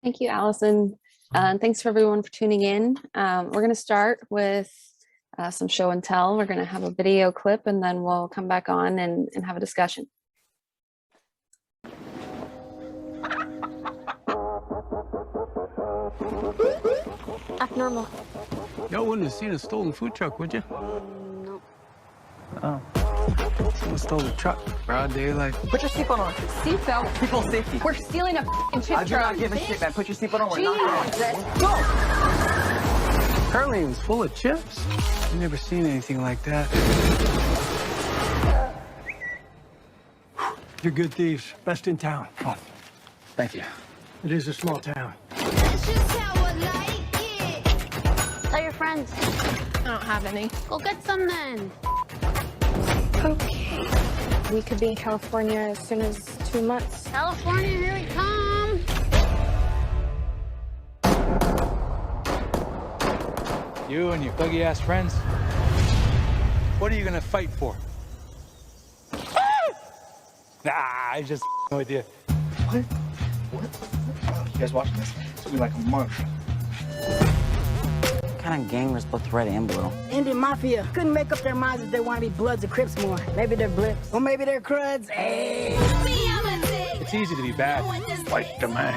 Thank you, Allison. And thanks for everyone for tuning in. We're going to start with some show and tell. We're going to have a video clip and then we'll come back on and have a discussion. Act normal. Y'all wouldn't have seen a stolen food truck, would you? No. Oh. Someone stole the truck. Broad daylight. Put your seatbelt on. Seatbelt. People safety. We're stealing a f***ing chip I do not give a shit, man. Put your seatbelt on. We're not going. Let's go. Apparently it was full of chips. I've never seen anything like that. You're good thieves. Best in town. Oh, thank you. It is a small town. Tell your friends. I don't have any. Go get some then. Okay. We could be in California as soon as 2 months. California, here we come. You and your buggy ass friends. What are you gonna fight for? Nah, I just with you. What? You guys watching this? It's gonna be like a month. What kind of gang was both red and blue? Indian Mafia couldn't make up their minds if they want to be Bloods or Crips more. Maybe they're Blips, or maybe they're Cruds. Hey. It's easy to be bad. Fight the man.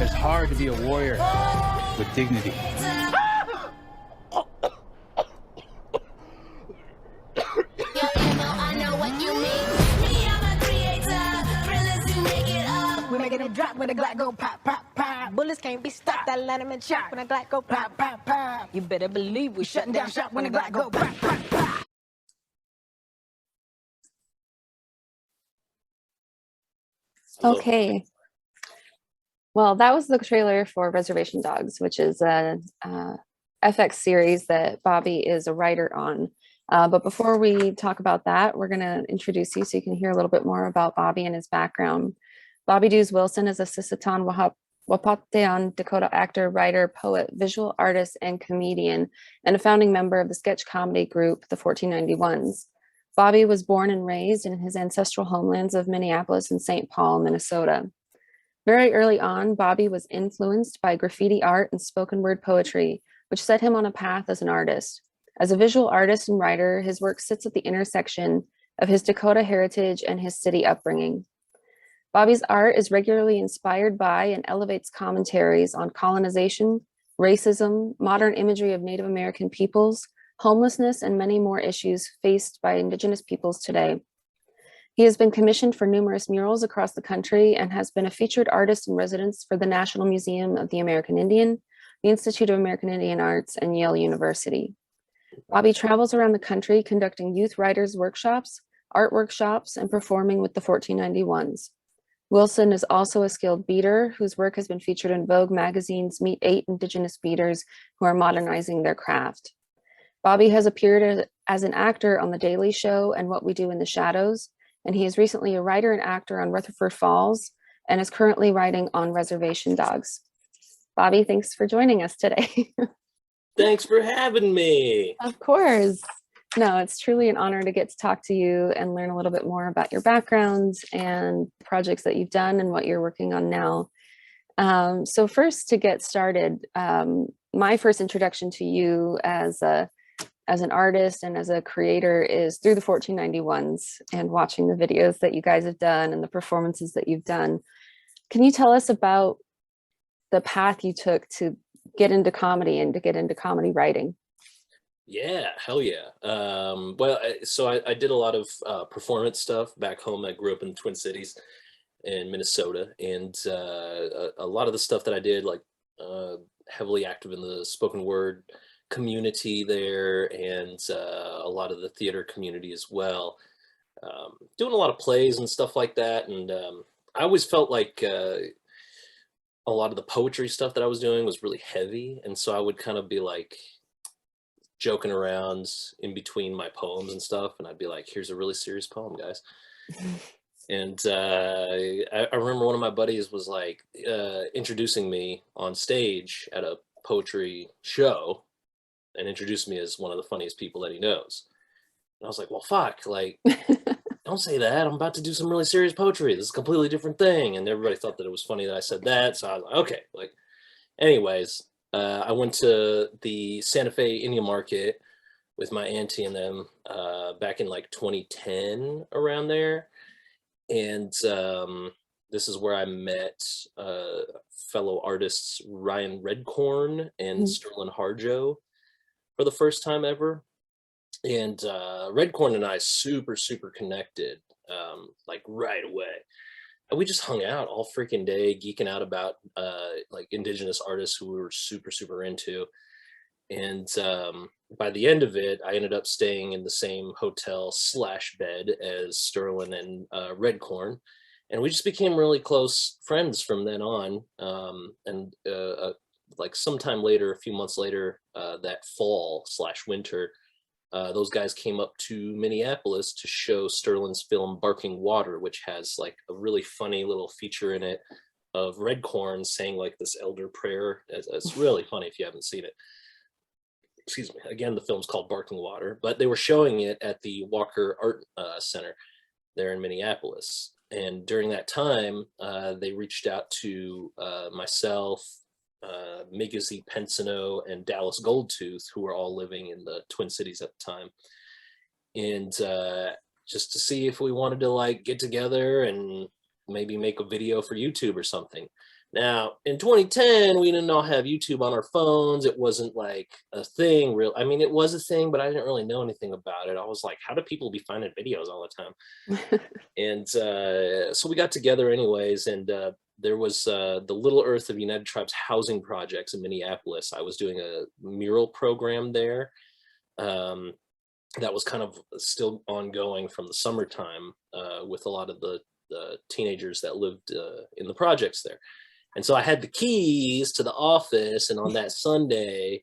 It's hard to be a warrior with dignity. We making it drop when the Glock go pop, pop, pop. Bullets can't be stopped. That let 'em in chop when the Glock go pop, pop, pop. You better believe we shutting down shop when the Glock go pop, pop, pop. Okay. Well, that was the trailer for Reservation Dogs, which is a FX series that Bobby is a writer on. But before we talk about that, we're going to introduce you so you can hear a little bit more about Bobby and his background. Bobby Dews Wilson is a Sisseton-Wahpeton Dakota actor, writer, poet, visual artist, and comedian, and a founding member of the sketch comedy group, the 1491s. Bobby was born and raised in his ancestral homelands of Minneapolis and St. Paul, Minnesota. Very early on, Bobby was influenced by graffiti art and spoken word poetry, which set him on a path as an artist. As a visual artist and writer, his work sits at the intersection of his Dakota heritage and his city upbringing. Bobby's art is regularly inspired by and elevates commentaries on colonization, racism, modern imagery of Native American peoples, homelessness, and many more issues faced by Indigenous peoples today. He has been commissioned for numerous murals across the country and has been a featured artist in residence for the National Museum of the American Indian, the Institute of American Indian Arts, and Yale University. Bobby travels around the country conducting youth writers workshops, art workshops, and performing with the 1491s. Wilson is also a skilled beater whose work has been featured in Vogue magazine's Meet 8 Indigenous beaters who are modernizing their craft. Bobby has appeared as an actor on The Daily Show and What We Do in the Shadows, and he is recently a writer and actor on Rutherford Falls and is currently writing on Reservation Dogs. Bobby, thanks for joining us today. Thanks for having me. Of course. No, it's truly an honor to get to talk to you and learn a little bit more about your background and projects that you've done and what you're working on now. So first, to get started, my first introduction to you as an artist and as a creator is through the 1491s and watching the videos that you guys have done and the performances that you've done. Can you tell us about the path you took to get into comedy and to get into comedy writing? Yeah, hell yeah. So I did a lot of performance stuff back home. I grew up in the Twin Cities in Minnesota, and a lot of the stuff that I did, like heavily active in the spoken word community there, and a lot of the theater community as well. Doing a lot of plays and stuff like that, and I always felt like a lot of the poetry stuff that I was doing was really heavy, and so I would kind of be like joking around in between my poems and stuff, and I'd be like, here's a really serious poem, guys. And I remember one of my buddies was like introducing me on stage at a poetry show and introduced me as one of the funniest people that he knows. And I was like, well, fuck, like, don't say that. I'm about to do some really serious poetry. This is a completely different thing. And everybody thought that it was funny that I said that. So I was like, okay. Like, anyways, I went to the Santa Fe Indian Market with my auntie and them back in like 2010, around there. And this is where I met fellow artists Ryan Redcorn and Sterling Harjo for the first time ever. And Redcorn and I super connected like right away. And we just hung out all freaking day, geeking out about like Indigenous artists who we were super into. And by the end of it, I ended up staying in the same hotel / bed as Sterling and Redcorn. And we just became really close friends from then on. And like sometime later, a few months later, that fall / winter, those guys came up to Minneapolis to show Sterling's film Barking Water, which has like a really funny little feature in it of Redcorn saying like this elder prayer. It's really funny if you haven't seen it. Excuse me. Again, the film's called Barking Water, but they were showing it at the Walker Art Center there in Minneapolis. And during that time, they reached out to myself, Migazi Pensino, and Dallas Goldtooth, who were all living in the Twin Cities at the time. And just to see if we wanted to like get together and maybe make a video for YouTube or something. Now, in 2010, we didn't all have YouTube on our phones. It wasn't like a thing real. I mean, it was a thing, but I didn't really know anything about it. I was like, how do people be finding videos all the time? And so we got together anyways. And there was the Little Earth of United Tribes housing projects in Minneapolis. I was doing a mural program there. That was kind of still ongoing from the summertime with a lot of the teenagers that lived in the projects there. And so I had the keys to the office, and on that Sunday,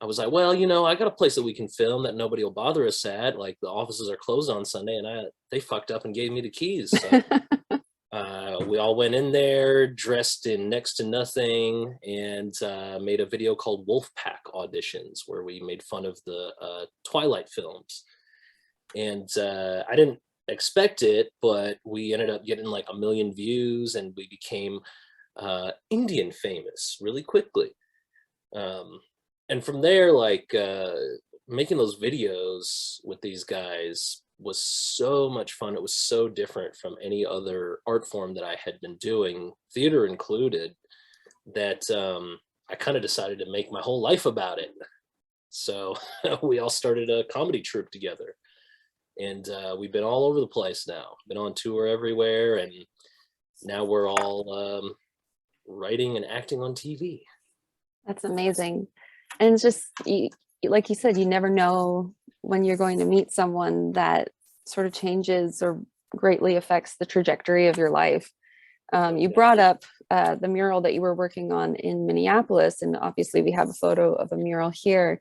I was like, well, you know, I got a place that we can film that nobody will bother us at. Like the offices are closed on Sunday, and they fucked up and gave me the keys. So we all went in there dressed in next to nothing and made a video called Wolfpack Auditions, where we made fun of the Twilight films. And I didn't expect it, but we ended up getting like 1 million views, and we became Indian famous really quickly. And from there, like making those videos with these guys was so much fun. It was so different from any other art form that I had been doing, theater included, that I kind of decided to make my whole life about it. So we all started a comedy troupe together, and we've been all over the place now, been on tour everywhere, and now we're all writing and acting on TV. That's amazing. And it's just, like you said, you never know when you're going to meet someone that sort of changes or greatly affects the trajectory of your life. You brought up the mural that you were working on in Minneapolis, and obviously we have a photo of a mural here.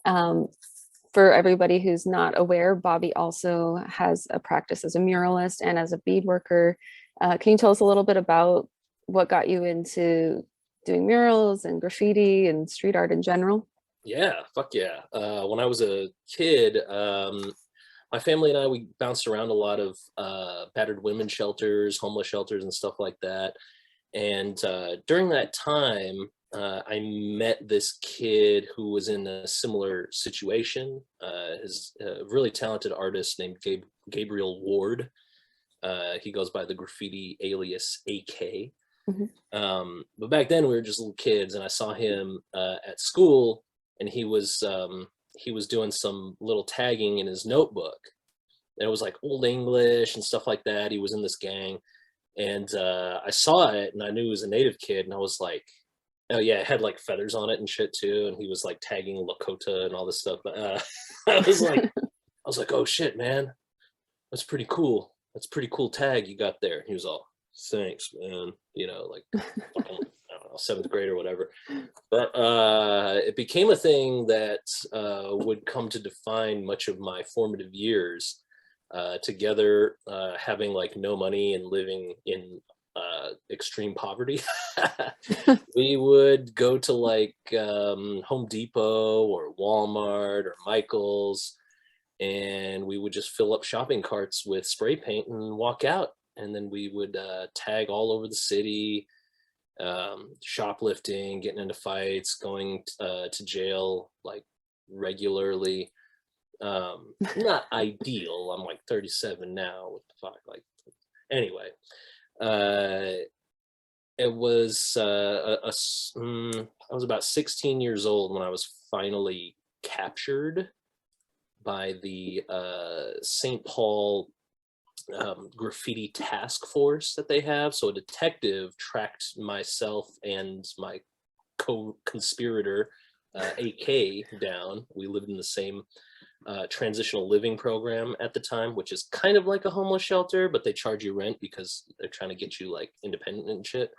For everybody who's not aware, Bobby also has a practice as a muralist and as a beadworker. Can you tell us a little bit about what got you into doing murals and graffiti and street art in general? Yeah, fuck yeah. When I was a kid, my family and I, we bounced around a lot of battered women's shelters, homeless shelters, and stuff like that. And during that time, I met this kid who was in a similar situation. He's a really talented artist named Gabriel Ward. He goes by the graffiti alias AK. But back then we were just little kids, and I saw him at school, and he was doing some little tagging in his notebook. And it was like Old English and stuff like that. He was in this gang, and I saw it, and I knew he was a native kid, and I was like, oh yeah, it had like feathers on it and shit too, and he was like tagging Lakota and all this stuff. But I was like, oh shit, man, that's pretty cool. That's a pretty cool tag you got there. He was all, thanks, man. You know, like fucking, I don't know, 7th grade or whatever. But it became a thing that would come to define much of my formative years. Together, having like no money and living in extreme poverty. We would go to like Home Depot or Walmart or Michael's and we would just fill up shopping carts with spray paint and walk out. And then we would tag all over the city, shoplifting, getting into fights, going to jail like regularly. Not ideal. I'm like 37 now. What the fuck? Like, anyway, it was I was about 16 years old when I was finally captured by the St. Paul graffiti task force that they have. So a detective tracked myself and my co-conspirator AK down. We lived in the same transitional living program at the time, which is kind of like a homeless shelter, but they charge you rent because they're trying to get you like independent and shit.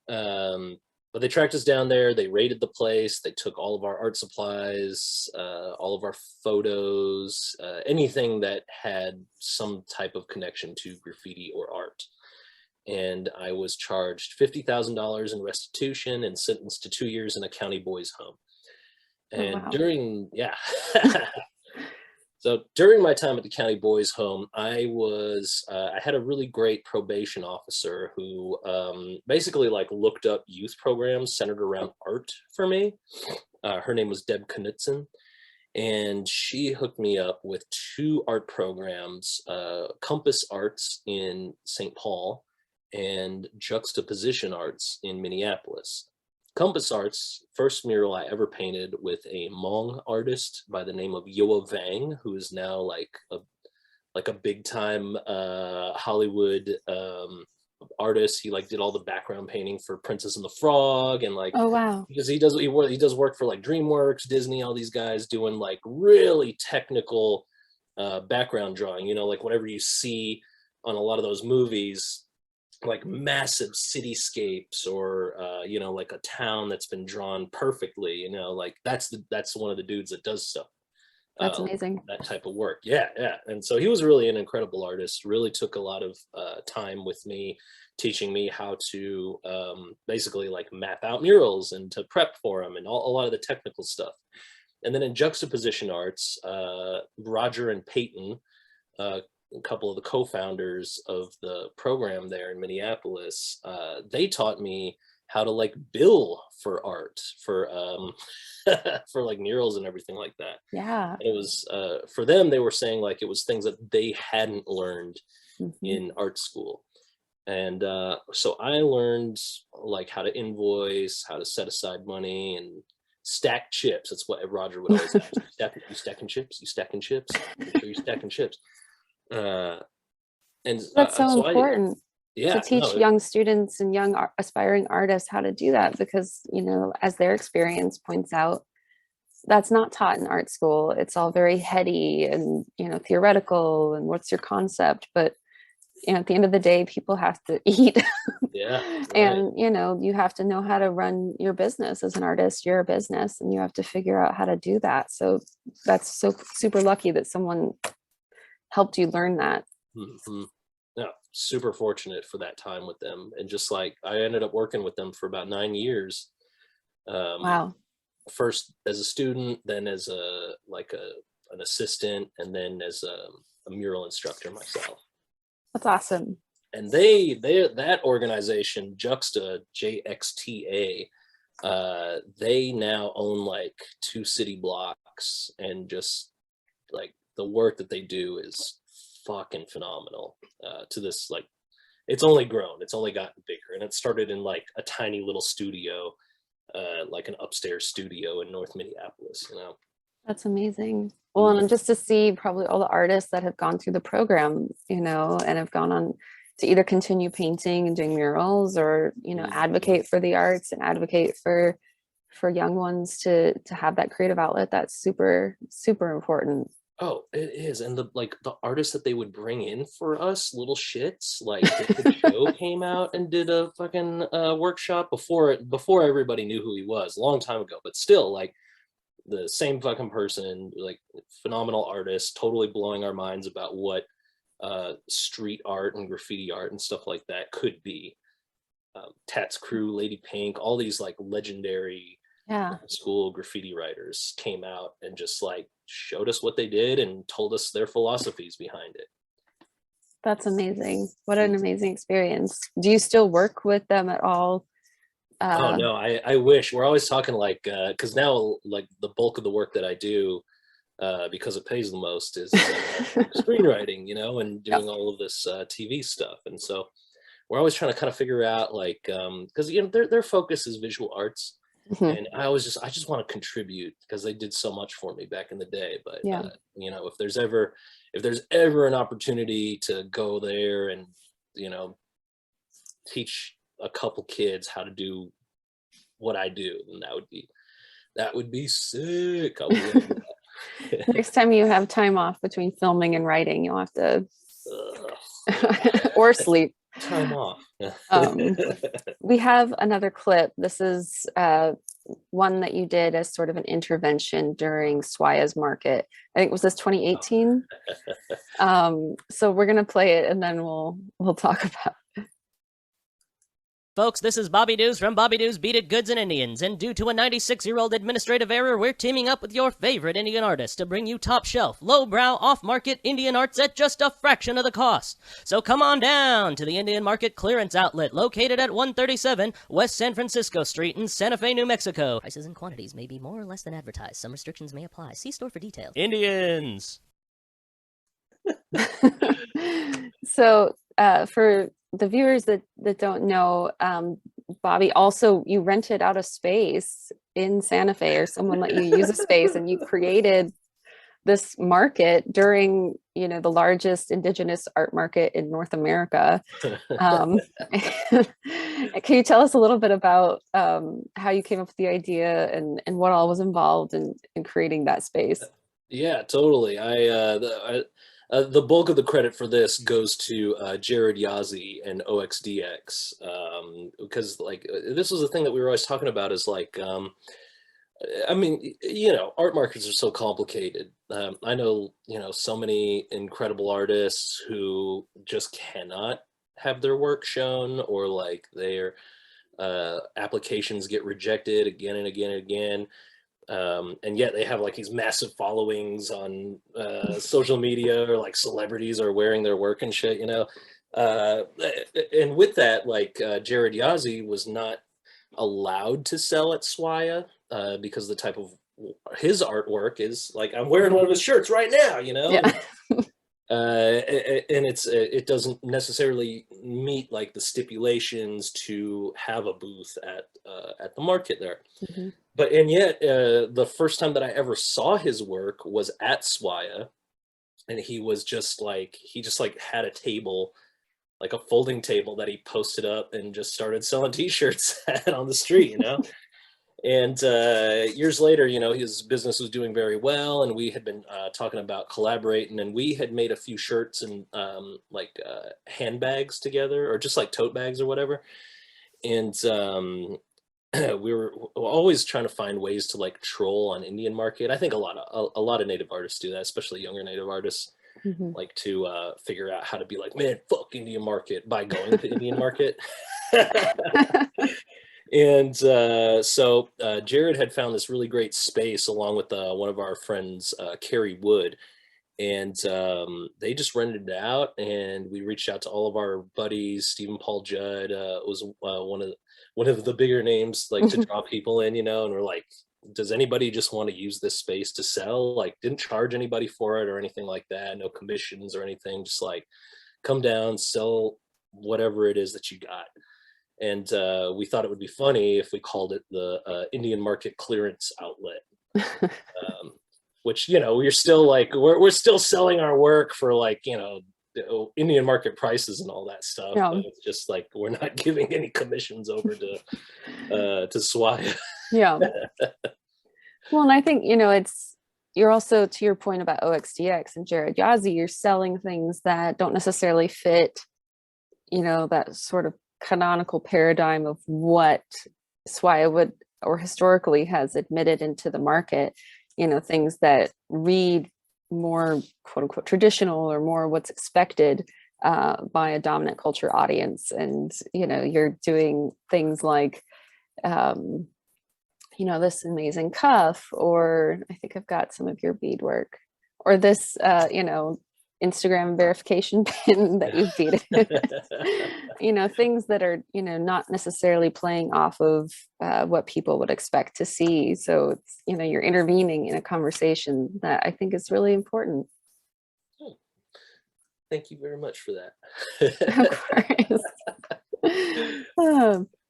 But they tracked us down there. They raided the place. They took all of our art supplies, all of our photos, anything that had some type of connection to graffiti or art. And I was charged $50,000 in restitution and sentenced to 2 years in a county boys home. And during, so during my time at the county boys home, I had a really great probation officer who basically like looked up youth programs centered around art for me. Her name was Deb Knudsen, and she hooked me up with 2 art programs, Compass Arts in St. Paul and Juxtaposition Arts in Minneapolis. Compass Arts, first mural I ever painted with a Hmong artist by the name of Yoa Vang, who is now like a big time Hollywood artist. He like did all the background painting for Princess and the Frog, and like, oh wow, because he does work for like DreamWorks, Disney, all these guys doing like really technical background drawing. You know, like whatever you see on a lot of those movies, like massive cityscapes or you know, like a town that's been drawn perfectly, you know, like that's one of the dudes that does stuff. That's amazing. That type of work. Yeah. And so he was really an incredible artist, really took a lot of time with me, teaching me how to basically like map out murals and to prep for them and a lot of the technical stuff. And then in Juxtaposition Arts, Roger and Peyton, a couple of the co-founders of the program there in Minneapolis, they taught me how to like bill for art, for for like murals and everything like that. Yeah. And it was for them, they were saying like it was things that they hadn't learned in art school. And so I learned like how to invoice, how to set aside money and stack chips. That's what Roger would always ask. You stacking chips? You stacking chips? Make sure you're stacking chips. And that's so important to teach young students and young aspiring artists how to do that, because, you know, as their experience points out, that's not taught in art school. It's all very heady and, you know, theoretical and what's your concept, but you know, at the end of the day, people have to eat. And you know, you have to know how to run your business as an artist. You're a business and you have to figure out how to do that. So that's so super lucky that someone helped you learn that. Yeah, super fortunate for that time with them. And just like I ended up working with them for about 9 years. Wow. First as a student, then as an assistant, and then as a mural instructor myself. That's awesome. And that organization, Juxta, JXTA, they now own like 2 city blocks, and just like the work that they do is fucking phenomenal. To this, like, it's only grown, it's only gotten bigger, and it started in like a tiny little studio, like an upstairs studio in North Minneapolis, you know. That's amazing. Well, and just to see probably all the artists that have gone through the program, you know, and have gone on to either continue painting and doing murals, or, you know, advocate for the arts and advocate for young ones to have that creative outlet. That's super, super important. Oh, it is. And the artists that they would bring in for us, little shits, like Joe came out and did a fucking workshop before everybody knew who he was, a long time ago, but still, like, the same fucking person, like, phenomenal artist, totally blowing our minds about what street art and graffiti art and stuff like that could be. Tats Crew, Lady Pink, all these like legendary school graffiti writers came out and just like showed us what they did and told us their philosophies behind it. That's amazing. What an amazing experience. Do you still work with them at all? Oh no, I wish. We're always talking like, because now like the bulk of the work that I do, because it pays the most, is screenwriting, and doing all of this TV stuff. And so we're always trying to kind of figure out like, because their focus is visual arts, and I just want to contribute because they did so much for me back in the day. But if there's ever an opportunity to go there and teach a couple kids how to do what I do, then that would be sick. I would love that. Next time you have time off between filming and writing, you'll have to or sleep. Time off. We have another clip. This is one that you did as sort of an intervention during Swaya's market. I think was this 2018. So we're gonna play it and then we'll talk about it. Folks, this is Bobby News from Bobby News Beat It Goods and Indians, and due to a 96-year-old administrative error, we're teaming up with your favorite Indian artist to bring you top-shelf, lowbrow, off-market Indian arts at just a fraction of the cost. So come on down to the Indian Market Clearance Outlet, located at 137 West San Francisco Street in Santa Fe, New Mexico. Prices and quantities may be more or less than advertised. Some restrictions may apply. See store for details. Indians! So for the viewers that don't know, Bobby, also you rented out a space in Santa Fe, or someone let you use a space, and you created this market during the largest Indigenous art market in North America. Can you tell us a little bit about how you came up with the idea and what all was involved in creating that space? Yeah, totally. The bulk of the credit for this goes to Jared Yazzie and OXDX, because like this was the thing that we were always talking about is like, I mean, art markets are so complicated. I know, so many incredible artists who just cannot have their work shown, or like their applications get rejected again and again and again. And yet they have like these massive followings on social media, or like celebrities are wearing their work and shit, and with that, like Jared Yazzie was not allowed to sell at Swaya because the type of his artwork is like, I'm wearing one of his shirts right now, Yeah. And it doesn't necessarily meet like the stipulations to have a booth at the market there. But and yet the first time that I ever saw his work was at Swaya, and he just had a table, like a folding table that he posted up and just started selling t-shirts on the street, And years later, his business was doing very well, and we had been talking about collaborating, and we had made a few shirts and handbags together, or just like tote bags or whatever. And we were always trying to find ways to like troll on Indian market. I think a lot of Native artists do that, especially younger Native artists, like to figure out how to be like, man, fuck Indian market by going to Indian market. And so Jared had found this really great space along with one of our friends, Carrie Wood, and they just rented it out, and we reached out to all of our buddies. Stephen Paul Judd was one of the bigger names, like to draw people in, and we're like, does anybody just want to use this space to sell? Like, didn't charge anybody for it or anything like that, no commissions or anything, just like come down, sell whatever it is that you got. And we thought it would be funny if we called it the Indian Market Clearance Outlet, which, we're still like, we're still selling our work for like, Indian market prices and all that stuff. Yeah. But it's just like, we're not giving any commissions over to Swaya. Yeah. Well, and I think, you're also, to your point about OXDX and Jared Yazzie, you're selling things that don't necessarily fit, that sort of canonical paradigm of what Swaya would, or historically has admitted into the market, things that read more quote unquote traditional, or more what's expected by a dominant culture audience. And you're doing things like you know, this amazing cuff, or I think I've got some of your beadwork, or this, you know, Instagram verification pin that you've beaded. You know, things that are, you know, not necessarily playing off of what people would expect to see. So it's, you know, you're intervening in a conversation that I think is really important. Thank you very much for that. Of course.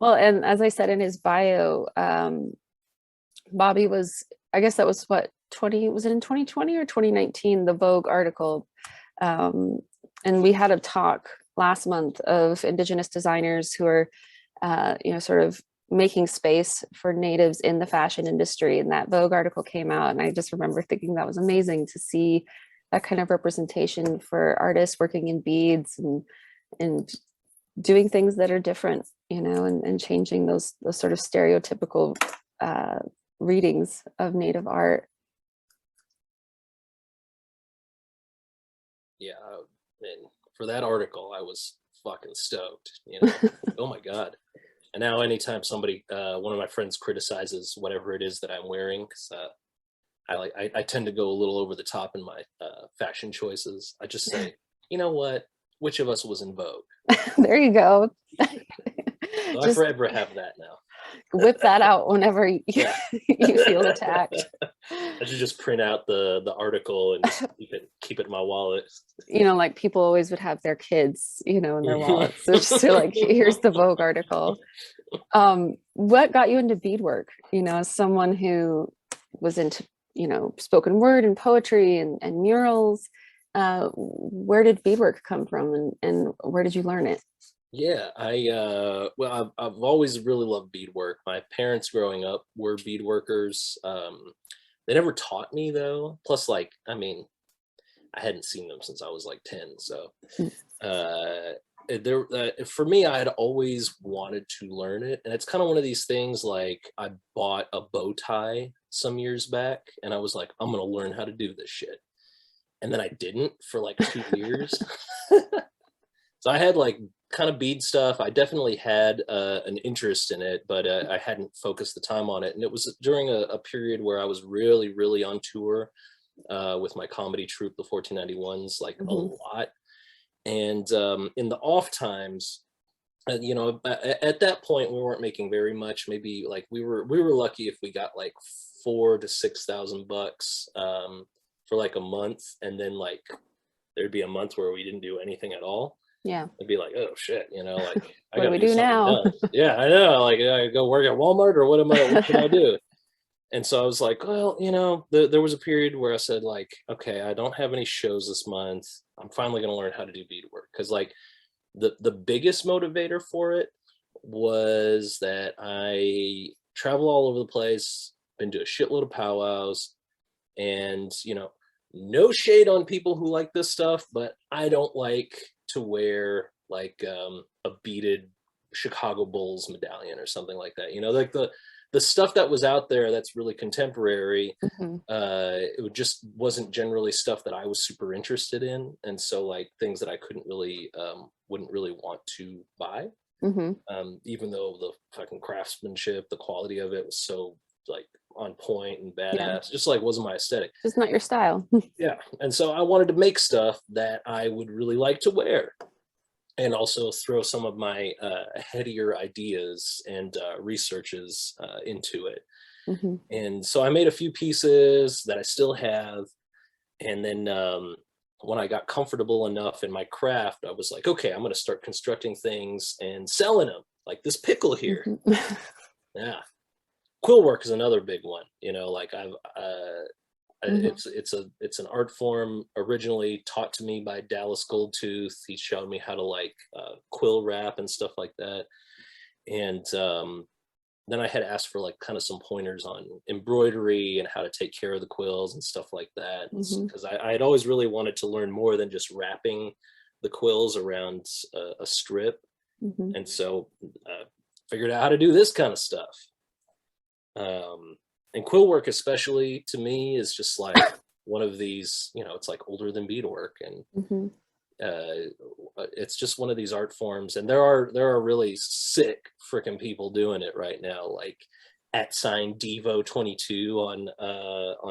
Well, and as I said in his bio, Bobby was, I guess that was what, 20, was it in 2020 or 2019, the Vogue article. And we had a talk last month of Indigenous designers who are, you know, sort of making space for natives in the fashion industry. And that Vogue article came out, and I just remember thinking that was amazing to see that kind of representation for artists working in beads and doing things that are different, you know, and changing those sort of stereotypical readings of Native art. Yeah, and for that article, I was fucking stoked, you know. Oh my God. And now anytime somebody, one of my friends criticizes whatever it is that I'm wearing, because I tend to go a little over the top in my fashion choices. I just say, you know what? Which of us was in Vogue? There you go. So I forever have that now. Whip that out whenever you, Yeah. you feel attacked. I should just print out the article and just keep it in my wallet. You know, like people always would have their kids, you know, in their wallets. So just like, here's the Vogue article. What got you into beadwork? You know, as someone who was into, you know, spoken word and poetry and murals, where did beadwork come from, and where did you learn it? Yeah, well, I've always really loved beadwork. My parents growing up were beadworkers. They never taught me though. Plus, like, I mean, I hadn't seen them since I was like 10. So, for me, I had always wanted to learn it, and it's kind of one of these things. Like, I bought a bow tie some years back, and I was like, I'm gonna learn how to do this shit, and then I didn't for like 2 years. So I had like kind of bead stuff. I definitely had an interest in it, but I hadn't focused the time on it. And it was during a period where I was really, really on tour with my comedy troupe, the 1491s, like a lot. And in the off times, you know, at that point we weren't making very much. Maybe like we were lucky if we got like $4,000 to $6,000 for like a month, and then like there'd be a month where we didn't do anything at all. Yeah, It'd be like, oh shit, you know, like I what do gotta we do do now? Yeah, I know. Like, I go work at Walmart, or what can I do? And so I was like, well, you know, there was a period where I said, like, okay, I don't have any shows this month. I'm finally gonna learn how to do beadwork, because like the biggest motivator for it was that I travel all over the place, been to a shitload of powwows, and you know, no shade on people who like this stuff, but I don't like to wear like a beaded Chicago Bulls medallion or something like that. You know, like the stuff that was out there that's really contemporary, it just wasn't generally stuff that I was super interested in. And so like things that I couldn't really, wouldn't really want to buy, even though the fucking craftsmanship, the quality of it was so like on point and badass, just like wasn't my aesthetic. It's not your style. Yeah. And so I wanted to make stuff that I would really like to wear, and also throw some of my headier ideas and researches into it. And so I made a few pieces that I still have. And then when I got comfortable enough in my craft, I was like, okay, I'm going to start constructing things and selling them, like this pickle here. Yeah. Quill work is another big one, you know, like it's an art form originally taught to me by Dallas Goldtooth. He showed me how to like quill wrap and stuff like that. And then I had asked for like kind of some pointers on embroidery and how to take care of the quills and stuff like that. Because I had always really wanted to learn more than just wrapping the quills around a strip. And so figured out how to do this kind of stuff. And quill work, especially to me, is just like one of these, you know, it's like older than beadwork, and it's just one of these art forms. And there are really sick freaking people doing it right now. Like @Devo22 on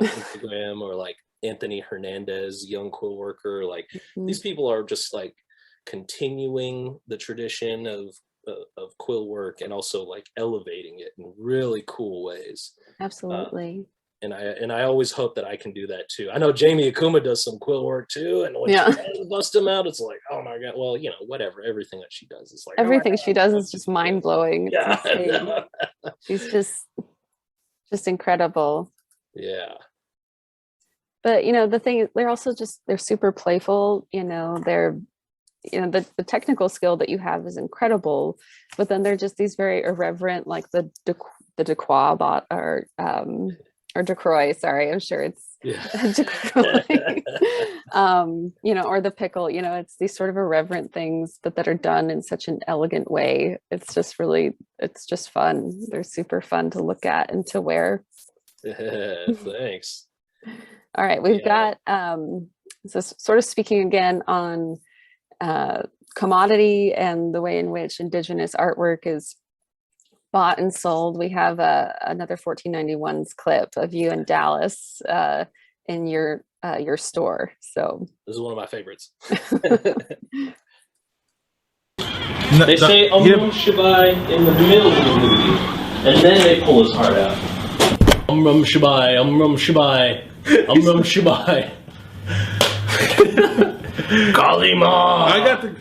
Instagram, or like Anthony Hernandez, young quill worker. Like these people are just like continuing the tradition of quill work, and also like elevating it in really cool ways. Absolutely. And I always hope that I can do that too. I know Jamie Akuma does some quill work too, and when she busts them out, it's like, oh my god. Well, you know, whatever. Everything that she does is like, everything she does is just mind blowing. Yeah, She's just incredible. Yeah. But you know, the thing is, they're super playful. You know, the technical skill that you have is incredible, but then they're just these very irreverent, like the Decroix bot or DeCroix, sorry, I'm sure it's DeCroix. You know, or the pickle, you know, it's these sort of irreverent things, but that are done in such an elegant way. It's just fun. They're super fun to look at and to wear. Thanks. All right, we've got, so sort of speaking again on commodity and the way in which Indigenous artwork is bought and sold. We have another 1491's clip of you in Dallas in your store. So this is one of my favorites. They say Shabai in the middle of the movie, and then they pull his heart out. Shabai, Shabai, Shabai. Kali Ma.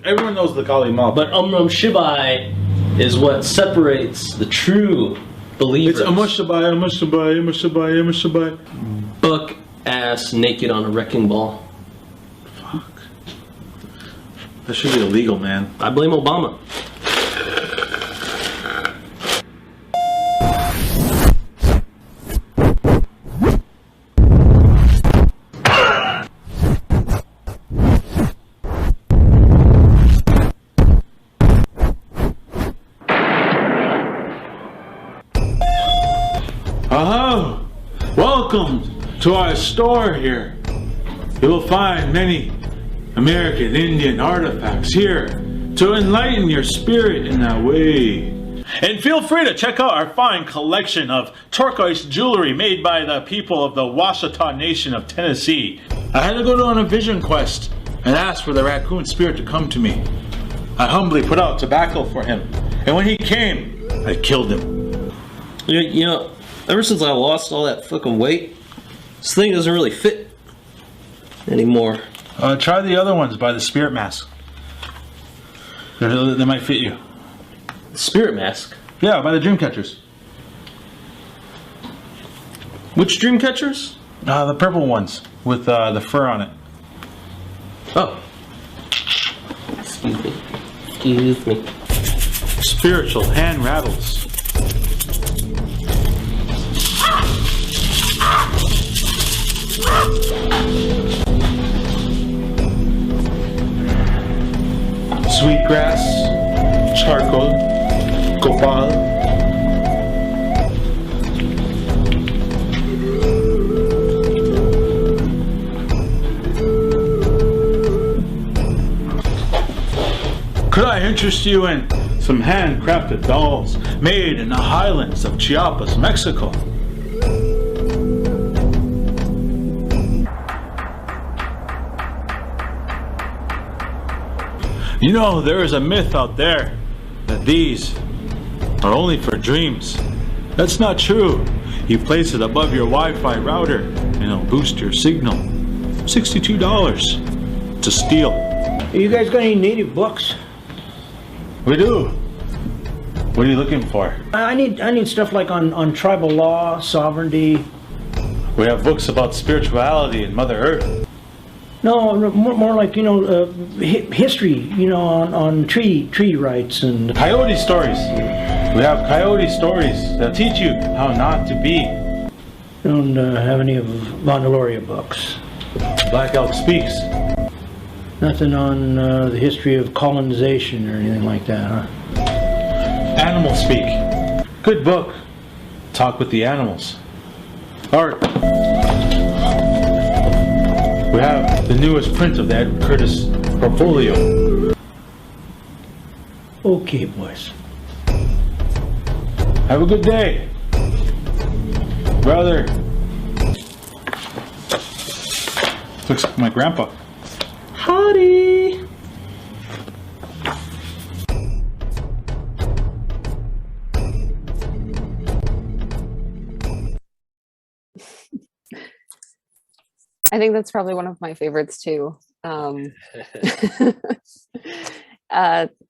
Everyone knows the Kali Ma. But Shabai is what separates the true believers. It's Shabai, Shabai, Shabai, Shabai. Buck ass naked on a wrecking ball. Fuck. That should be illegal, man. I blame Obama. Welcome to our store here. You will find many American Indian artifacts here to enlighten your spirit in that way. And feel free to check out our fine collection of turquoise jewelry made by the people of the Washita Nation of Tennessee. I had to go on a vision quest and ask for the raccoon spirit to come to me. I humbly put out tobacco for him, and when he came, I killed him. You know, ever since I lost all that fucking weight, this thing doesn't really fit anymore. Try the other ones by the spirit mask. They might fit you. The spirit mask? Yeah, by the dream catchers. Which dream catchers? The purple ones with the fur on it. Oh. Excuse me. Excuse me. Spiritual hand rattles. Sweetgrass, charcoal, copal. Could I interest you in some handcrafted dolls made in the highlands of Chiapas, Mexico? You know, there is a myth out there that these are only for dreams. That's not true. You place it above your Wi-Fi router and it'll boost your signal. $62 to steal. Are you guys got any native books? We do. What are you looking for? I need stuff like on tribal law, sovereignty. We have books about spirituality and Mother Earth. No, more like, you know, history, you know, on treaty rights and... Coyote stories. We have coyote stories that teach you how not to be. Don't have any of Vandaloria books. Black Elk Speaks. Nothing on the history of colonization or anything like that, huh? Animal Speak. Good book. Talk with the animals. Art. We have the newest print of the Edward Curtis portfolio. Okay, boys. Have a good day. Brother. Looks like my grandpa. Howdy. I think that's probably one of my favorites too.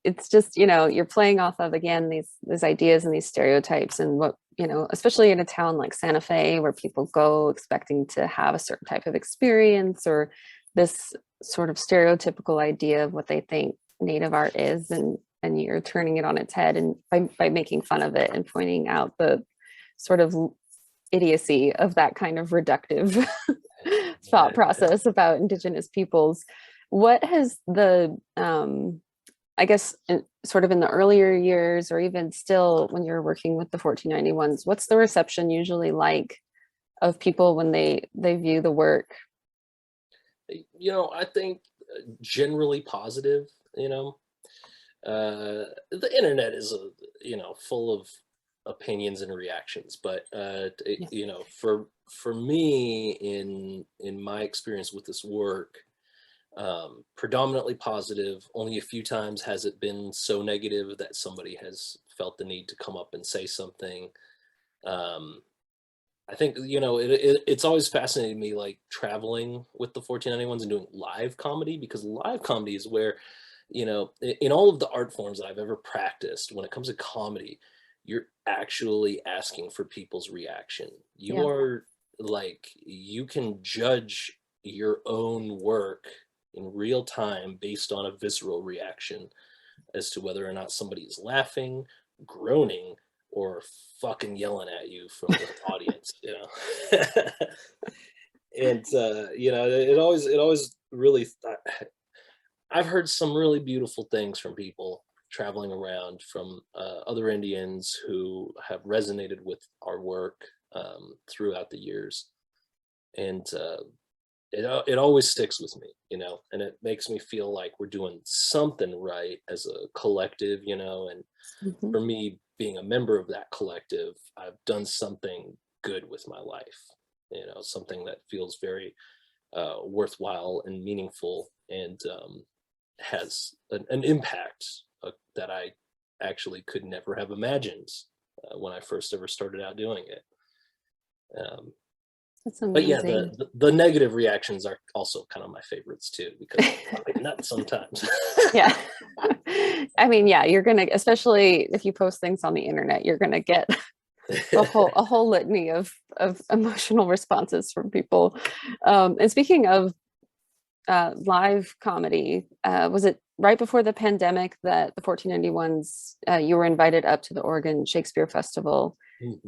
It's just, you know, you're playing off of, again, these ideas and these stereotypes, and what, you know, especially in a town like Santa Fe, where people go expecting to have a certain type of experience, or this sort of stereotypical idea of what they think Native art is, and you're turning it on its head, and by making fun of it and pointing out the sort of idiocy of that kind of reductive thought process about Indigenous peoples. What has the I guess sort of in the earlier years, or even still when you're working with the 1491s, what's the reception usually like of people when they view the work? You know, I think generally positive. You know, the internet is you know, full of opinions and reactions, but you know, for me, in my experience with this work, predominantly positive. Only a few times has it been so negative that somebody has felt the need to come up and say something. I think, you know, it's always fascinated me, like traveling with the 1491s and doing live comedy, because live comedy is where, you know, in all of the art forms that I've ever practiced, when it comes to comedy, you're actually asking for people's reaction. You are like, you can judge your own work in real time based on a visceral reaction as to whether or not somebody is laughing, groaning, or fucking yelling at you from the audience, you know. And you know, it always really, I've heard some really beautiful things from people traveling around, from other Indians who have resonated with our work throughout the years. And it always sticks with me, you know, and it makes me feel like we're doing something right as a collective, you know. And for me, being a member of that collective, I've done something good with my life, you know, something that feels very worthwhile and meaningful, and has an impact that I actually could never have imagined when I first ever started out doing it. That's amazing. But yeah, the negative reactions are also kind of my favorites too, because it's nuts sometimes. Yeah. I mean, yeah, you're gonna, especially if you post things on the internet, you're gonna get a whole litany of emotional responses from people. And speaking of live comedy, was it right before the pandemic that the 1491s, you were invited up to the Oregon Shakespeare Festival?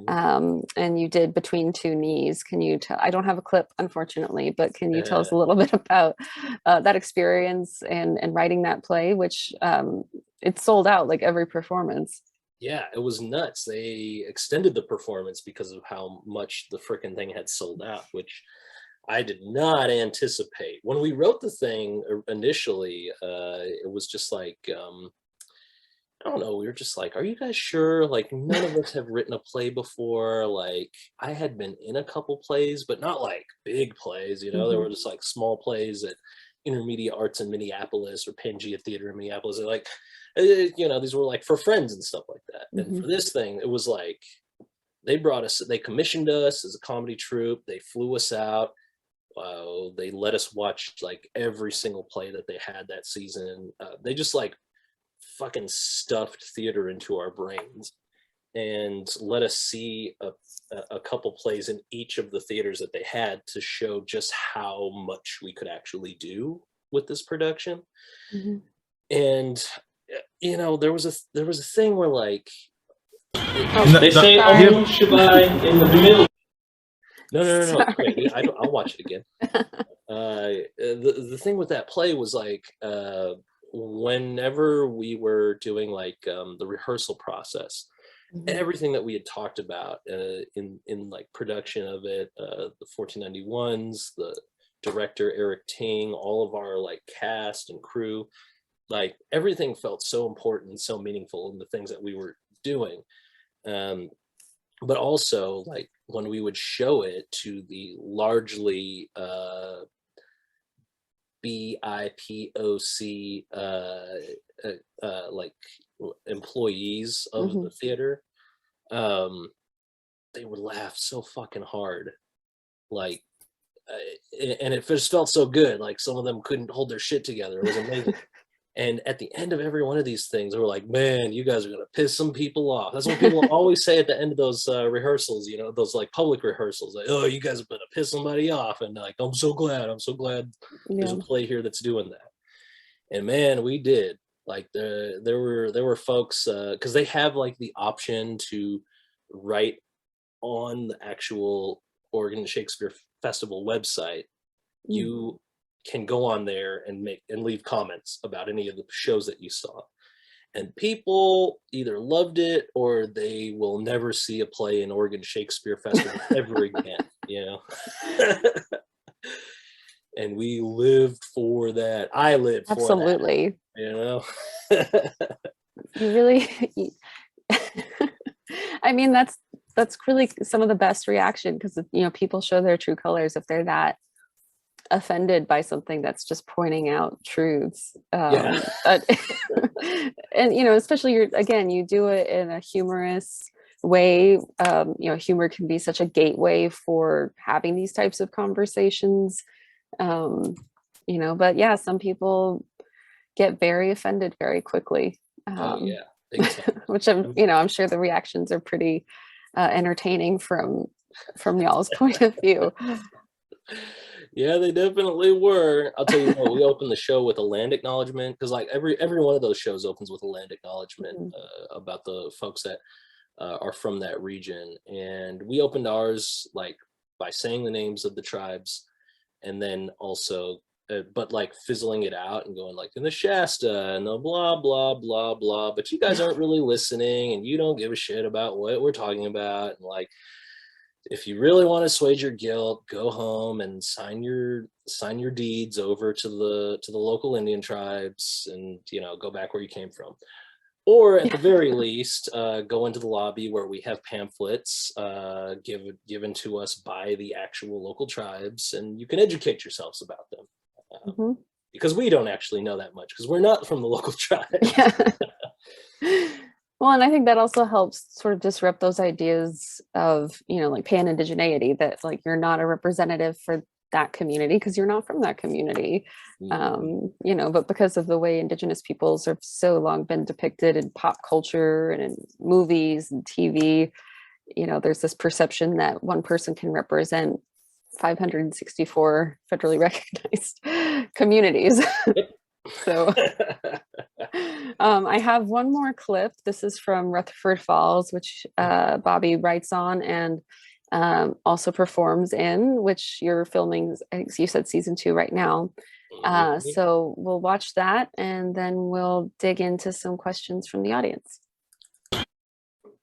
And you did Between Two Knees. Can you tell, I don't have a clip, unfortunately, but can you tell us a little bit about that experience and writing that play, which it sold out like every performance? Yeah, it was nuts. They extended the performance because of how much the frickin' thing had sold out, which I did not anticipate. When we wrote the thing initially, it was just like, I don't know, we were just like, are you guys sure? Like, none of us have written a play before. Like, I had been in a couple plays, but not like big plays, you know. There were just like small plays at Intermediate Arts in Minneapolis or Pangea Theater in Minneapolis. They're like, you know, these were like for friends and stuff like that. And for this thing, it was like, they brought us, they commissioned us as a comedy troupe. They flew us out. They let us watch like every single play that they had that season. They just like fucking stuffed theater into our brains and let us see a couple plays in each of the theaters that they had, to show just how much we could actually do with this production. And you know, there was a thing where like, they say Shibai in the middle. No. Wait, I'll watch it again. The thing with that play was like, whenever we were doing like the rehearsal process, everything that we had talked about in like production of it, the 1491s, the director Eric Ting, all of our like cast and crew, like everything felt so important and so meaningful in the things that we were doing. but also like when we would show it to the largely BIPOC like employees of the theater, they would laugh so fucking hard, like, and it just felt so good. Like some of them couldn't hold their shit together. It was amazing. And at the end of every one of these things, they were like, man, you guys are going to piss some people off. That's what people always say at the end of those rehearsals, you know, those like public rehearsals, like, oh, you guys are going to piss somebody off. And like, I'm so glad there's a play here that's doing that. And man, we did. Like there were folks, because they have like the option to write on the actual Oregon Shakespeare Festival website. You can go on there and leave comments about any of the shows that you saw, and people either loved it or they will never see a play in Oregon Shakespeare Festival ever again, you know. And we lived for that. I lived for that. Absolutely. You know. You really I mean, that's really some of the best reaction, because you know, people show their true colors if they're that offended by something that's just pointing out truths. And you know, especially you do it in a humorous way. You know, humor can be such a gateway for having these types of conversations. You know, but yeah, some people get very offended very quickly. Which I'm sure the reactions are pretty entertaining from y'all's point of view. Yeah, they definitely were. I'll tell you what, we opened the show with a land acknowledgement, because like every one of those shows opens with a land acknowledgement about the folks that are from that region. And we opened ours like by saying the names of the tribes, and then also but like fizzling it out and going like, in the Shasta and the blah blah blah blah, but you guys aren't really listening and you don't give a shit about what we're talking about. And like, if you really want to assuage your guilt, go home and sign your deeds over to the local Indian tribes, and you know, go back where you came from. Or at the very least, go into the lobby where we have pamphlets given to us by the actual local tribes, and you can educate yourselves about them. Because we don't actually know that much, because we're not from the local tribe. Well, and I think that also helps sort of disrupt those ideas of, you know, like pan-indigeneity, that like you're not a representative for that community because you're not from that community. You know, but because of the way Indigenous peoples have so long been depicted in pop culture and in movies and TV, you know, there's this perception that one person can represent 564 federally recognized communities. So I have one more clip. This is from Rutherford Falls, which Bobby writes on and also performs in, which you're filming, I think you said season 2 right now. So we'll watch that and then we'll dig into some questions from the audience.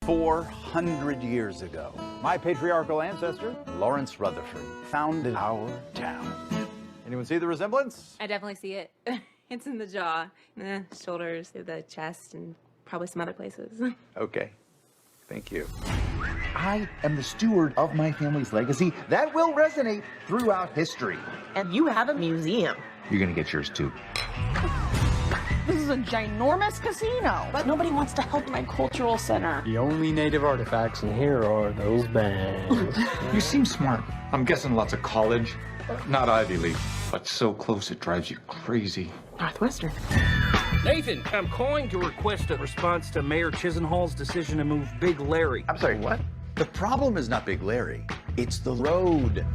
400 years ago, my patriarchal ancestor, Lawrence Rutherford, founded our town. Anyone see the resemblance? I definitely see it. It's in the jaw, the shoulders, the chest, and probably some other places. Okay, thank you. I am the steward of my family's legacy that will resonate throughout history. And you have a museum. You're gonna get yours too. This is a ginormous casino. But nobody wants to help my cultural center. The only native artifacts in here are those bags. You seem smart. I'm guessing lots of college. Not Ivy League, but so close it drives you crazy. Northwestern. Nathan, I'm calling to request a response to Mayor Chisenhall's decision to move Big Larry. I'm sorry, what? The problem is not Big Larry. It's the road.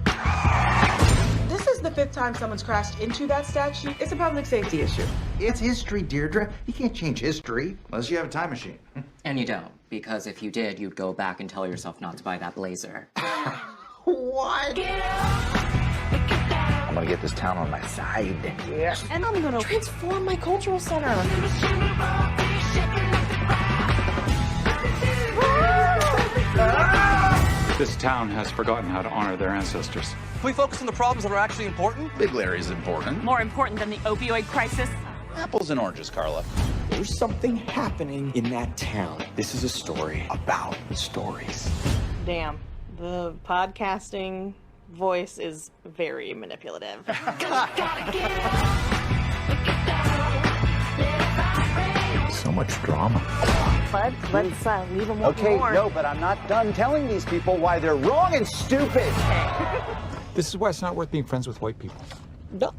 This is the 5th time someone's crashed into that statue. It's a public safety issue. It's history, Deirdre. You can't change history unless you have a time machine. And you don't, because if you did, you'd go back and tell yourself not to buy that blazer. What? I'm gonna get this town on my side. Yeah. And I'm gonna transform my cultural center. This town has forgotten how to honor their ancestors. Can we focus on the problems that are actually important? Big Larry's important. More important than the opioid crisis? Apples and oranges, Carla. There's something happening in that town. This is a story about stories. Damn, the podcasting voice is very manipulative. So much drama. But let's leave them Okay, more. no, but I'm not done telling these people why they're wrong and stupid. This is why it's not worth being friends with white people. No.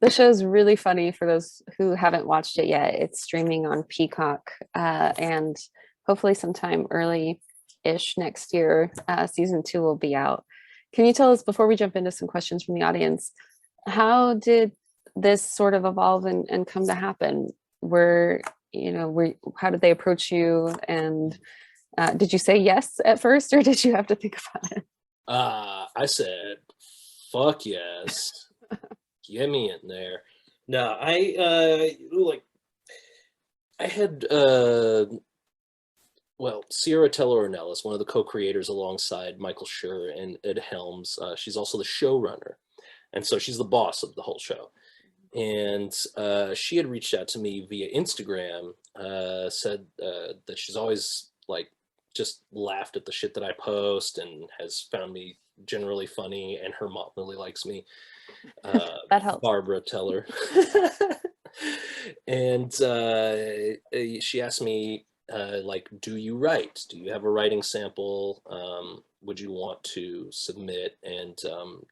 The show's really funny for those who haven't watched it yet. It's streaming on Peacock, and hopefully sometime early-ish next year, season 2 will be out. Can you tell us, before we jump into some questions from the audience, how did this sort of evolve and come to happen? How did they approach you? And did you say yes at first, or did you have to think about it? I said, fuck yes. Get me in there. No, I had Sierra Teller Ornelas, one of the co-creators alongside Michael Schur and Ed Helms. She's also the showrunner. And so she's the boss of the whole show. And she had reached out to me via Instagram, said that she's always just laughed at the shit that I post and has found me generally funny, and her mom really likes me. That helps. Barbara Teller. And she asked me, do you write? Do you have a writing sample? Would you want to submit and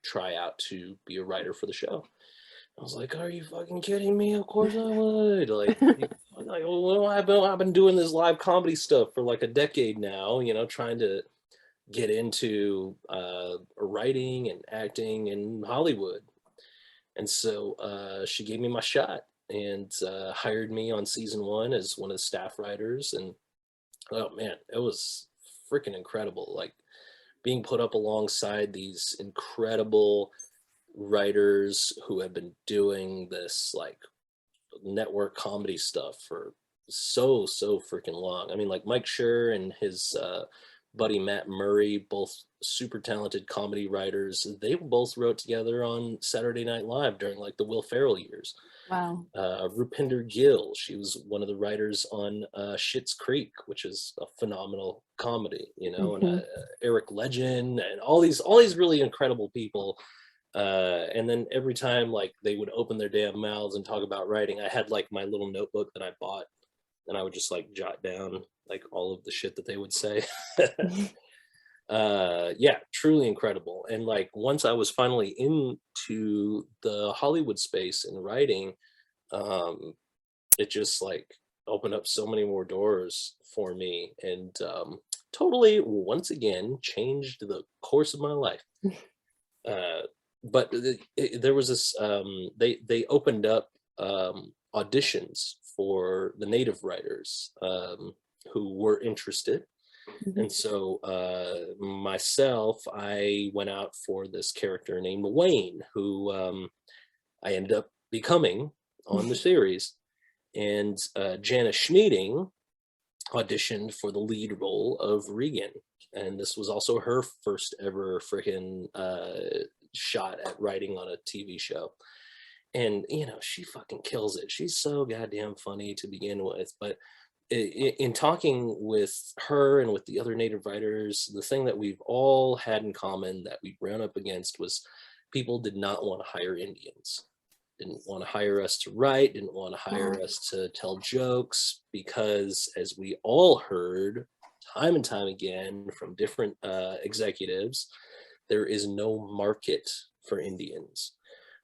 try out to be a writer for the show? I was like, are you fucking kidding me? Of course I would. I've been doing this live comedy stuff for like a decade now, trying to get into writing and acting in Hollywood. And so she gave me my shot and hired me on season 1 as one of the staff writers. And oh man, it was freaking incredible. Being put up alongside these incredible writers who have been doing this network comedy stuff for so freaking long. I mean, Mike Schur and his buddy Matt Murray, both super talented comedy writers. They both wrote together on Saturday Night Live during the Will Ferrell years. Wow. Rupinder Gill, she was one of the writers on Schitt's Creek, which is a phenomenal comedy, and Eric Legend, and all these really incredible people. And then every time they would open their damn mouths and talk about writing, I had my little notebook that I bought, and I would just jot down all of the shit that they would say. Yeah, truly incredible. And once I was finally into the Hollywood space and writing, it just opened up so many more doors for me, and totally once again changed the course of my life. But there was this, they opened up auditions for the native writers who were interested. And so myself, I went out for this character named Wayne, who I ended up becoming on the series. And Jana Schmeeding auditioned for the lead role of Regan. And this was also her first ever freaking shot at writing on a TV show. And, she fucking kills it. She's so goddamn funny to begin with. But in talking with her and with the other native writers, the thing that we've all had in common that we ran up against was people did not want to hire Indians. Didn't want to hire us to write, didn't want to hire us to tell jokes, because as we all heard time and time again from different executives, there is no market for Indians,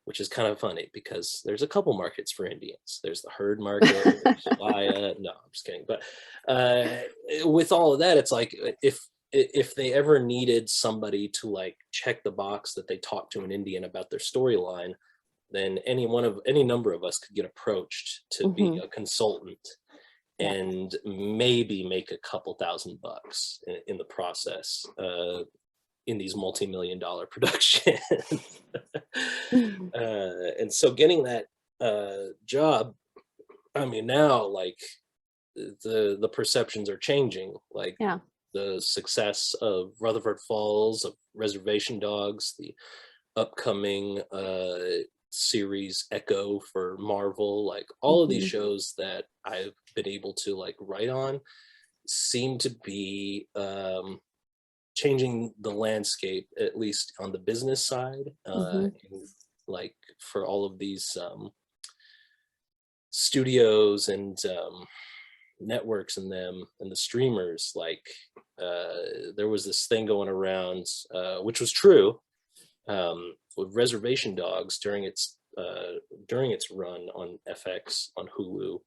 which is kind of funny because there's a couple markets for Indians. There's the herd market, there's Shibaya. No, I'm just kidding. But with all of that, it's if they ever needed somebody to check the box that they talked to an Indian about their storyline, then any number of us could get approached to be a consultant and maybe make a couple $1,000 in the process. In these multi-million-dollar productions. And so getting that job, I mean, now the perceptions are changing. The success of Rutherford Falls, of Reservation Dogs, the upcoming series Echo for Marvel, like all of these shows that I've been able to like write on seem to be changing the landscape, at least on the business side, and, like for all of these studios and networks and them and the streamers. Like there was this thing going around, which was true, with Reservation Dogs during its run on FX on Hulu.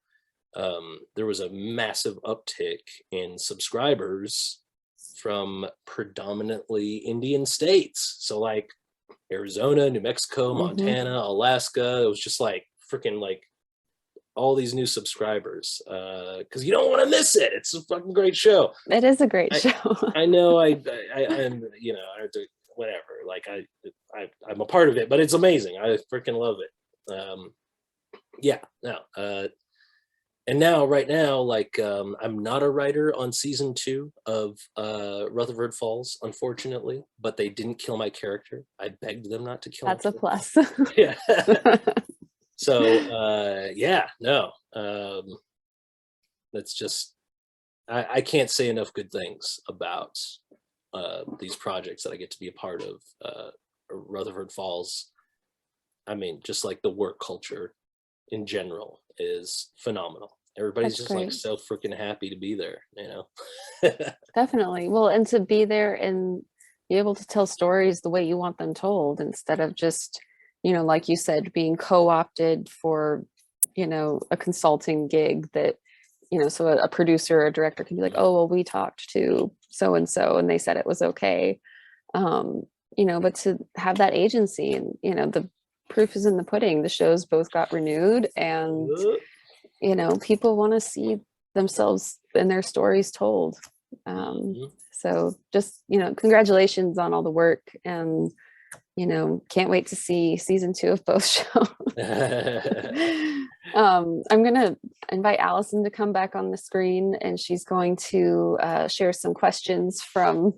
There was a massive uptick in subscribers from predominantly Indian states. So like Arizona, New Mexico, Montana, Alaska. It was just like freaking like all these new subscribers, because you don't want to miss it. It's a fucking great show. It is a great show. I know. I'm, you know, I have to, whatever. Like I'm a part of it, but it's amazing. I freaking love it. Yeah. No. And now, right now, like I'm not a writer on season 2 of Rutherford Falls, unfortunately, but they didn't kill my character. I begged them not to kill. That's a plus. Yeah. So yeah, no, that's just, I can't say enough good things about these projects that I get to be a part of. Rutherford Falls, I mean, just like the work culture in general is phenomenal. Everybody's just like so freaking happy to be there, you know. Definitely. Well, and to be there and be able to tell stories the way you want them told, instead of just, you know, like you said, being co-opted for, you know, a consulting gig that, you know, so a producer or a director can be like, oh, well, we talked to so-and-so and they said it was okay. You know, but to have that agency, and, you know, the proof is in the pudding. The shows both got renewed, and, you know, people want to see themselves and their stories told. So just, you know, congratulations on all the work, and, you know, can't wait to see season 2 of both shows. I'm going to invite Allison to come back on the screen, and she's going to share some questions from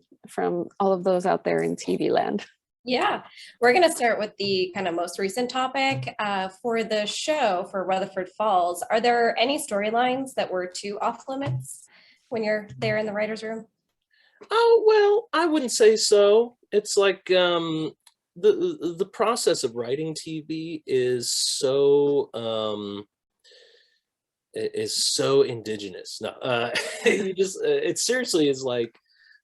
all of those out there in TV land. Yeah, we're going to start with the kind of most recent topic for the show for Rutherford Falls. Are there any storylines that were too off limits when you're there in the writer's room? Oh, well, I wouldn't say so. It's like the process of writing TV is so indigenous. No, you just it seriously is like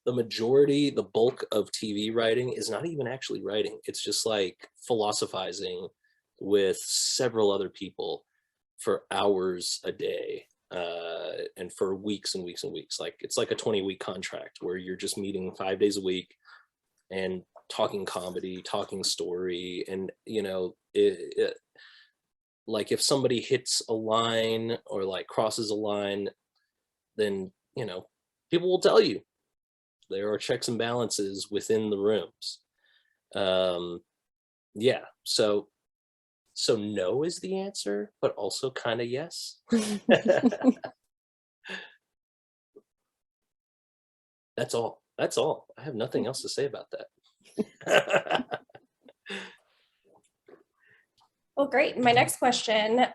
the majority, the bulk of TV writing is not even actually writing. It's just like philosophizing with several other people for hours a day, and for weeks and weeks and weeks. Like it's like a 20-week contract where you're just meeting 5 days a week and talking comedy, talking story. And, you know, like if somebody hits a line or like crosses a line, then, you know, people will tell you. There are checks and balances within the rooms. Yeah, so no is the answer, but also kind of yes. That's all. That's all. I have nothing else to say about that. Well, great. My next question,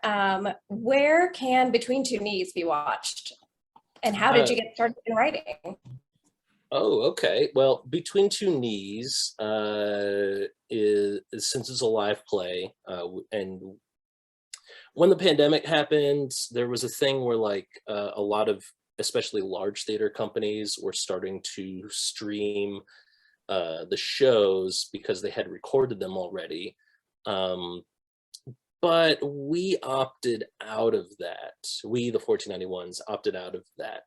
where can Between Two Knees be watched? And how did you get started in writing? Oh, okay. Well, Between Two Knees is, since it's a live play, and when the pandemic happened, there was a thing where like a lot of, especially large theater companies, were starting to stream the shows because they had recorded them already. But we opted out of that. We, the 1491s, opted out of that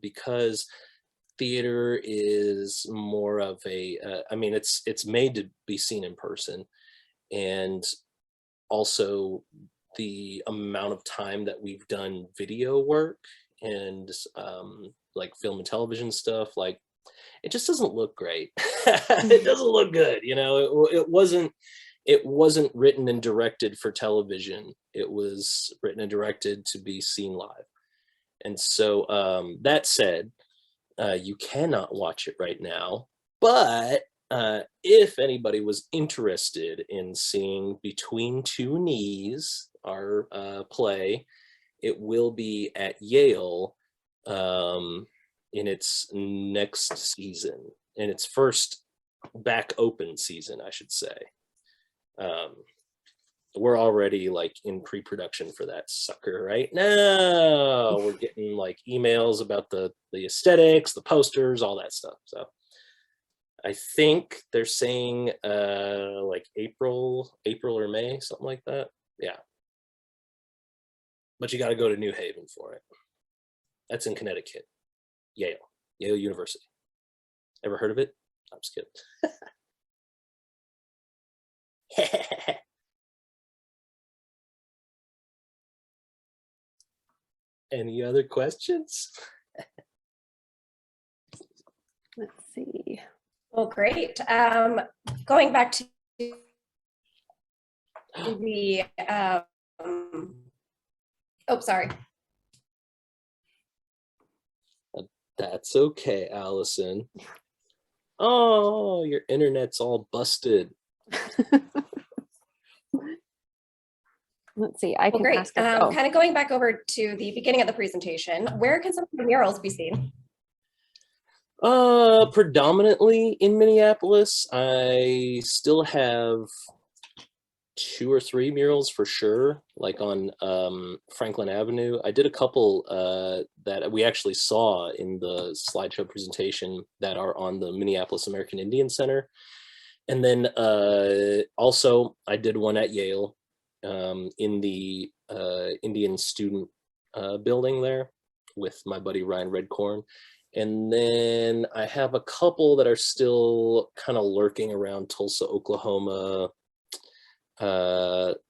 because theater is more of a, I mean, it's made to be seen in person. And also the amount of time that we've done video work and like film and television stuff, like it just doesn't look great. It doesn't look good, you know. It wasn't written and directed for television. It was written and directed to be seen live. And so that said, you cannot watch it right now, but if anybody was interested in seeing Between Two Knees, our play, it will be at Yale in its next season, in its first back open season, I should say. We're already like in pre-production for that sucker right now. We're getting like emails about the aesthetics, the posters, all that stuff. So I think they're saying like April or May, something like that. Yeah. But you got to go to New Haven for it. That's in Connecticut. Yale University. Ever heard of it? I'm just kidding. Any other questions? Let's see. Well, great. Going back to the, oh, sorry. That's okay, Allison. Oh, your internet's all busted. Let's see. I can Well, great. ask. Oh. Kind of going back over to the beginning of the presentation, where can some of the murals be seen? Predominantly in Minneapolis. I still have 2 or 3 murals for sure, like on Franklin Avenue. I did a couple that we actually saw in the slideshow presentation that are on the Minneapolis American Indian Center. And then also I did one at Yale in the Indian student building there with my buddy Ryan Redcorn. And then I have a couple that are still kind of lurking around Tulsa, Oklahoma.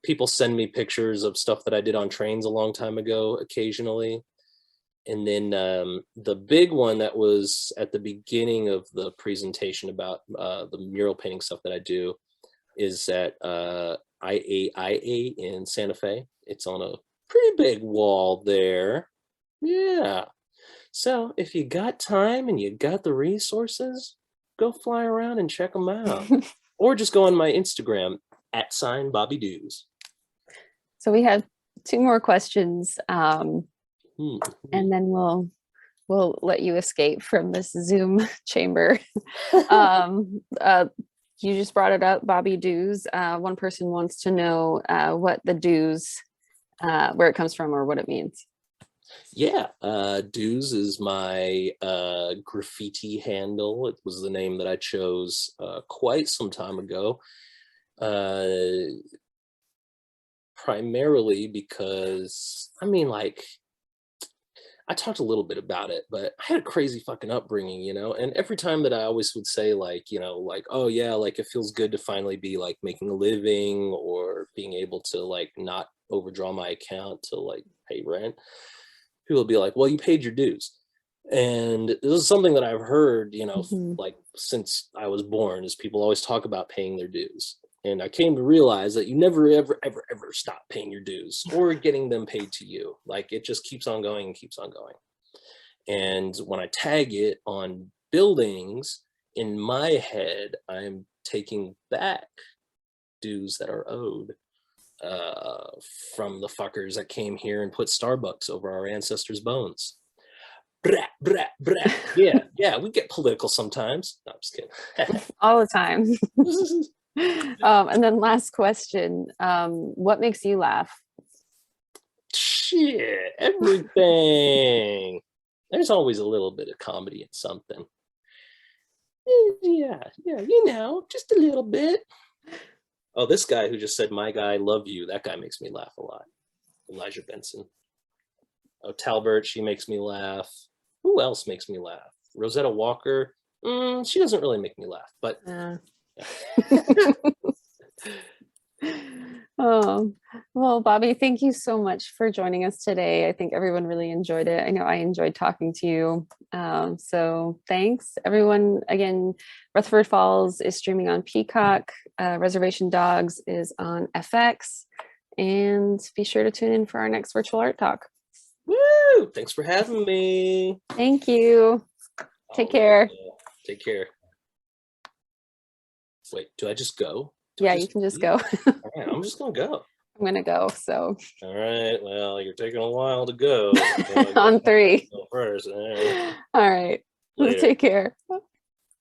People send me pictures of stuff that I did on trains a long time ago occasionally. And then the big one that was at the beginning of the presentation about the mural painting stuff that I do is at IAIA in Santa Fe. It's on a pretty big wall there. Yeah. So if you got time and you got the resources, go fly around and check them out. Or just go on my Instagram @BobbyDews. So we have 2 more questions, and then we'll let you escape from this Zoom chamber. You just brought it up, Bobby Dews. One person wants to know what the Dews, where it comes from or what it means. Yeah, Dews is my graffiti handle. It was the name that I chose quite some time ago. Primarily because, I mean, like, I talked a little bit about it, but I had a crazy fucking upbringing, you know, and every time that I always would say like, you know, like, oh yeah, like it feels good to finally be like making a living or being able to like not overdraw my account to like pay rent. People will be like, well, you paid your dues. And this is something that I've heard, you know, like since I was born, is people always talk about paying their dues. And I came to realize that you never, ever, ever, ever stop paying your dues or getting them paid to you. Like it just keeps on going and keeps on going. And when I tag it on buildings, in my head, I'm taking back dues that are owed from the fuckers that came here and put Starbucks over our ancestors' bones. Brat, brat, brat. Yeah, we get political sometimes. No, I'm just kidding. All the time. And then last question, what makes you laugh? Shit, everything. There's always a little bit of comedy in something. Yeah, you know, just a little bit. Oh, this guy who just said, my guy, love you. That guy makes me laugh a lot. Elijah Benson. Oh, Talbert, she makes me laugh. Who else makes me laugh? Rosetta Walker. She doesn't really make me laugh, but... Oh, well, Bobby, thank you so much for joining us today. I think everyone really enjoyed it. I know I enjoyed talking to you. So thanks, everyone. Again, Rutherford Falls is streaming on Peacock. Reservation Dogs is on FX. And be sure to tune in for our next virtual art talk. Woo! Thanks for having me. Thank you. Take care. Take care. Wait, do I just go? Yeah, you can just go. All right, I'm just gonna go. I'm gonna go. So All right. Well, you're taking a while to go. on 3. Go first. All right. All right. Later. Take care.